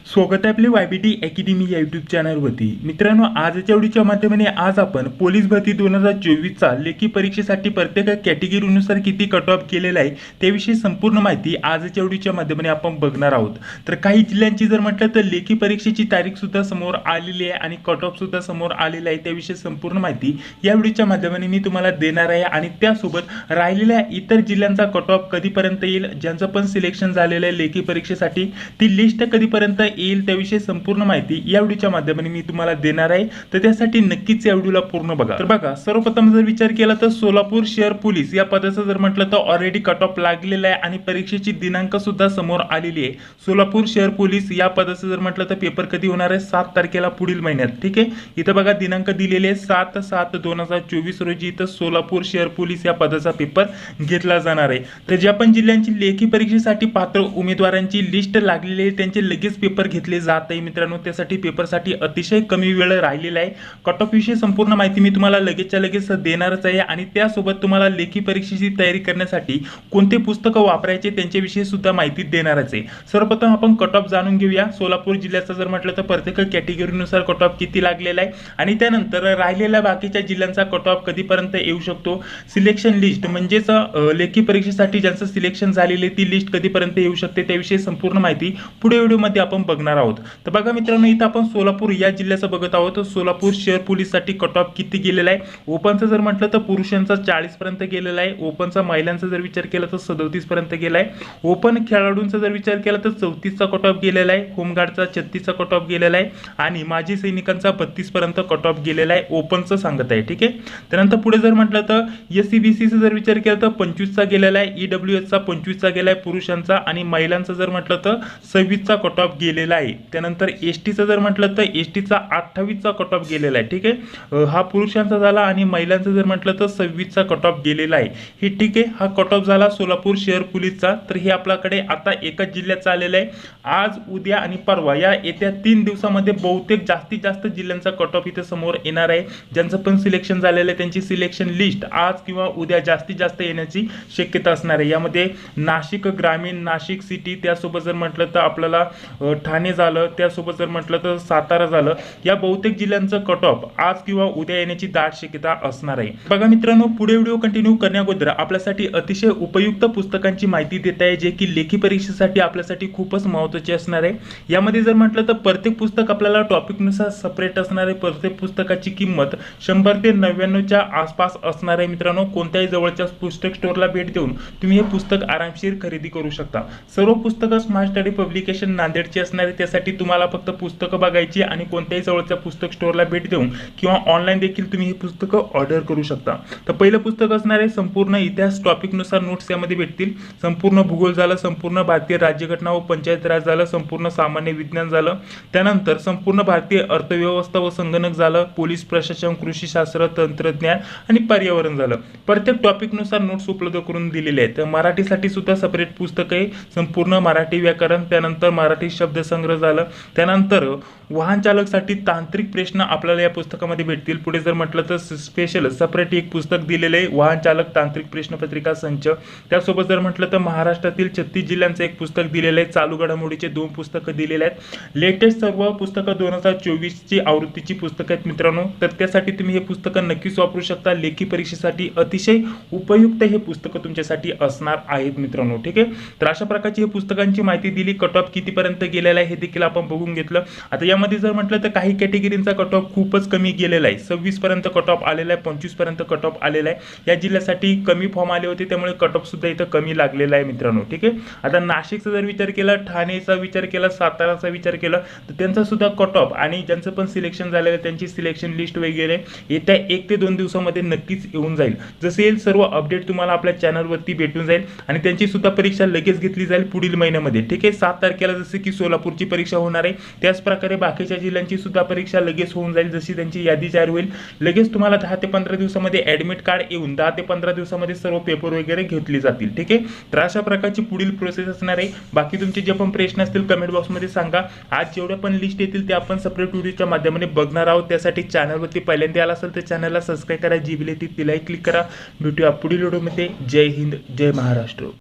स्वागत आहे आपले YBT अकॅडमी या यूट्यूब चॅनलवरती। मित्रांनो, आजच्या व्हिडिओच्या माध्यमाने आज आपण पोलीस भरती 2024चा लेखी परीक्षेसाठी प्रत्येक कॅटेगरीनुसार किती कट ऑफ केलेला आहे त्याविषयी संपूर्ण माहिती आजच्या व्हिडिओच्या माध्यमाने आपण बघणार आहोत। तर काही जिल्ह्यांची जर म्हटलं तर लेखी परीक्षेची तारीख सुद्धा समोर आलेली आहे आणि कट ऑफ सुद्धा समोर आलेला आहे, त्याविषयी संपूर्ण माहिती या व्हिडिओच्या माध्यमाने मी तुम्हाला देणार आहे। आणि त्यासोबत राहिलेल्या इतर जिल्ह्यांचा कट ऑफ कधीपर्यंत येईल, ज्यांचं पण सिलेक्शन झालेलं आहे लेखी परीक्षेसाठी ती लिस्ट कधीपर्यंत येईल त्याविषयी संपूर्ण माहिती या व्हिडिओच्या माध्यमाने मी तुम्हाला देणार आहे। तर त्यासाठी नक्कीच या व्हिडिओला पूर्ण बघा। तर बघा, सर्वप्रथम जर विचार केला तर सोलापूर शहर पोलीस या पदाचं जर म्हटलं तर ऑलरेडी कट ऑफ लागलेला आहे आणि परीक्षेची दिनांक सुद्धा समोर आलेली आहे। सोलापूर शहर पोलीस या पदाचं जर म्हटलं तर पेपर कधी होणार आहे, 7 तारखेला पुढील महिन्यात। ठीक आहे, इथं बघा दिनांक दिलेले आहे 7/7/2024 रोजी इथं सोलापूर शहर पोलीस या पदाचा पेपर घेतला जाणार आहे। तर ज्या पण जिल्ह्यांची लेखी परीक्षेसाठी पात्र उमेदवारांची लिस्ट लागलेली आहे त्यांचे लगेच पेपर घेतले जात आहे। मित्रांनो, त्यासाठी पेपरसाठी अतिशय कमी वेळ राहिलेला आहे। कट ऑफ विषयी संपूर्ण माहिती मी तुम्हाला लगेचच्या लगेच देणारच आहे आणि त्यासोबत तुम्हाला लेखी परीक्षेची तयारी करण्यासाठी कोणते पुस्तकं वापरायचे त्यांच्याविषयी सुद्धा माहिती देणारच आहे। सर्वप्रथम आपण कट ऑफ जाणून घेऊया। सोलापूर जिल्ह्याचा जर म्हटलं तर प्रत्येक कॅटेगरीनुसार कट ऑफ किती लागलेला आहे आणि त्यानंतर राहिलेल्या बाकीच्या जिल्ह्यांचा कट ऑफ कधीपर्यंत येऊ शकतो, सिलेक्शन लिस्ट म्हणजेच लेखी परीक्षेसाठी ज्यांचं सिलेक्शन झालेले ती लिस्ट कधीपर्यंत येऊ शकते त्याविषयी संपूर्ण माहिती पुढे व्हिडिओमध्ये आपण बघणार आहोत। तर बघा मित्रांनो, इथं आपण सोलापूर या जिल्ह्याचं बघत आहोत। सोलापूर शहर पोलीस साठी कट ऑफ किती गेलेला आहे, ओपनचं जर म्हटलं तर पुरुषांचा 40 पर्यंत गेलेला आहे, ओपनचा महिलांचा जर विचार केला तर 37 पर्यंत गेला आहे, ओपन खेळाडूंचा जर विचार केला तर 34चा कट ऑफ गेलेला आहे, होमगार्डचा 36चा कट ऑफ गेलेला आहे आणि माजी सैनिकांचा 32 पर्यंत कट ऑफ गेलेला आहे, ओपनचं सांगत आहे। ठीक आहे, त्यानंतर पुढे जर म्हटलं तर SCBCचा जर विचार केला तर 25चा गेलेला आहे, EWSचा 25चा गेला आहे पुरुषांचा आणि महिलांचा जर म्हटलं तर 26चा कट ऑफ गेलेला आहे। त्यानंतर STचा जर म्हटलं तर STचा 28चा कट ऑफ गेलेला आहे। ठीक आहे, हा पुरुषांचा झाला आणि महिलांचा जर म्हटलं तर 26चा कट ऑफ गेलेला आहे। हे ठीक आहे, हा कट ऑफ झाला सोलापूर शहर पोलीसचा। तर हे आपल्याकडे आता एकाच जिल्ह्यात आलेलं आहे। आज, उद्या आणि परवा या येत्या 3 दिवसामध्ये बहुतेक जास्तीत जास्त जिल्ह्यांचा कट ऑफ इथे समोर येणार आहे। ज्यांचं पण सिलेक्शन झालेलं आहे त्यांची सिलेक्शन लिस्ट आज किंवा उद्या जास्तीत जास्त येण्याची शक्यता असणार आहे। यामध्ये नाशिक ग्रामीण, नाशिक सिटी, त्यासोबत जर म्हटलं तर आपल्याला ठाणे झालं, त्यासोबत जर म्हटलं तर सातारा झालं, या बहुतेक जिल्ह्यांचं कट ऑफ आज किंवा उद्या येण्याची दाट शक्यता असणार आहे। बघा मित्रांनो, पुढे व्हिडिओ कंटिन्यू करण्याअगोदर आपल्यासाठी अतिशय उपयुक्त पुस्तकांची माहिती देत आहे जे की लेखी परीक्षेसाठी आपल्यासाठी खूपच महत्त्वाचे असणार आहे। यामध्ये जर म्हटलं तर प्रत्येक पुस्तक आपल्याला टॉपिकनुसार सेपरेट असणार आहे। प्रत्येक पुस्तकाची किंमत 100 ते 99च्या आसपास असणार आहे। मित्रांनो, कोणत्याही जवळच्या पुस्तक स्टोअरला भेट देऊन तुम्ही हे पुस्तक आरामशीर खरेदी करू शकता। सर्व पुस्तकं स्मार्ट स्टडी पब्लिकेशन नांदेडची असणार आहे। त्यासाठी तुम्हाला फक्त पुस्तकं बघायची आणि कोणत्याही जवळच्या पुस्तक स्टोअरला भेट देऊन किंवा ऑनलाईन देखील तुम्ही ही पुस्तकं ऑर्डर करू शकता। तर पहिलं पुस्तक असणार आहे संपूर्ण इतिहास, टॉपिकनुसार नोट्स यामध्ये भेटतील। संपूर्ण भूगोल झालं, संपूर्ण भारतीय राज्यघटना व पंचायत राज झालं, संपूर्ण सामान्य विज्ञान झालं, त्यानंतर संपूर्ण भारतीय अर्थव्यवस्था व संगणक झालं, पोलीस प्रशासन, कृषीशास्त्र, तंत्रज्ञान आणि पर्यावरण झालं। प्रत्येक टॉपिकनुसार नोट्स उपलब्ध करून दिलेले आहेत। तर मराठीसाठी सुद्धा सेपरेट पुस्तक आहे, संपूर्ण मराठी व्याकरण, त्यानंतर मराठी शब्दसंग्रह झालं, त्यानंतर वाहन चालकसाठी तांत्रिक प्रश्न आपल्याला या पुस्तकामध्ये भेटतील। पुढे जर म्हटलं तर स्पेशल सेपरेट एक पुस्तक दिलेलं आहे, वाहन चालक तांत्रिक प्रश्नपत्रिका संच। त्यासोबत जर म्हटलं तर महाराष्ट्रातील 36 जिल्ह्यांचं एक पुस्तक दिलेलं आहे, चालू घडामोडीचे 2 पुस्तकं दिलेले आहेत। लेटेस्ट सर्व पुस्तकं 2024ची आवृत्तीची पुस्तकं आहेत मित्रांनो। तर त्यासाठी तुम्ही हे पुस्तकं नक्कीच वापरू शकता। लेखी परीक्षेसाठी अतिशय उपयुक्त हे पुस्तकं तुमच्यासाठी असणार आहेत मित्रांनो। ठीक आहे, तर अशा प्रकारची हे पुस्तकांची माहिती दिली। कट ऑफ कितीपर्यंत गेलेला आहे हे देखील आपण बघून घेतलं। आता यामध्ये जर म्हटलं तर काही कॅटेगरीचा कट ऑफ खूपच कमी गेलेला आहे, 26 पर्यंत कट ऑफ आलेला आहे, 25 पर्यंत कट ऑफ आलेला आहे। या जिल्ह्यासाठी कमी फॉर्म आले होते त्यामुळे कट ऑफ सुद्धा इथं कमी लागलेला आहे मित्रांनो। ठीक आहे, आता नाशिकचा जर विचार केला, ठाणेचा विचार केला, साताराचा विचार केला तर त्यांचा सुद्धा कट ऑफ आणि ज्यांचं पण सिलेक्शन झालेलं आहे त्यांची सिलेक्शन लिस्ट वगैरे येत्या 1 ते 2 दिवसामध्ये नक्कीच येऊन जाईल। जसे येईल सर्व अपडेट तुम्हाला आपल्या चॅनलवरती भेटून जाईल आणि त्यांची सुद्धा परीक्षा लगेच घेतली जाईल पुढील महिन्यामध्ये। ठीक आहे, 7 तारखेला जसे की सोलापूरची परीक्षा होणार आहे त्याच प्रकारे बाकीच्या जिल्ह्यांची सुद्धा परीक्षा लगेच होऊन जाईल। जशी त्यांची यादी जाहीर होईल लगेच तुम्हाला 10 ते 15 दिवसामध्ये ऍडमिट कार्ड येऊन 10 ते 15 दिवसामध्ये सर्व पेपर वगैरे घेतले जातील। ठीक आहे, तर अशा प्रकारची पुढील प्रोसेस असणार आहे। बाकी तुमचे जे पण प्रश्न असतील कमेंट बॉक्समध्ये सांगा। आज जेवढ्या पण लिस्ट येतील ते आपण सेपरेट व्हिडिओच्या माध्यमाने बघणार आहोत। त्यासाठी चॅनलवरती पहिल्यांदा आला असेल तर चॅनलला सबस्क्राइब करा, जी बेल येते तिलाही क्लिक करा। भेटूया पुढील व्हिडिओमध्ये। जय हिंद, जय महाराष्ट्र।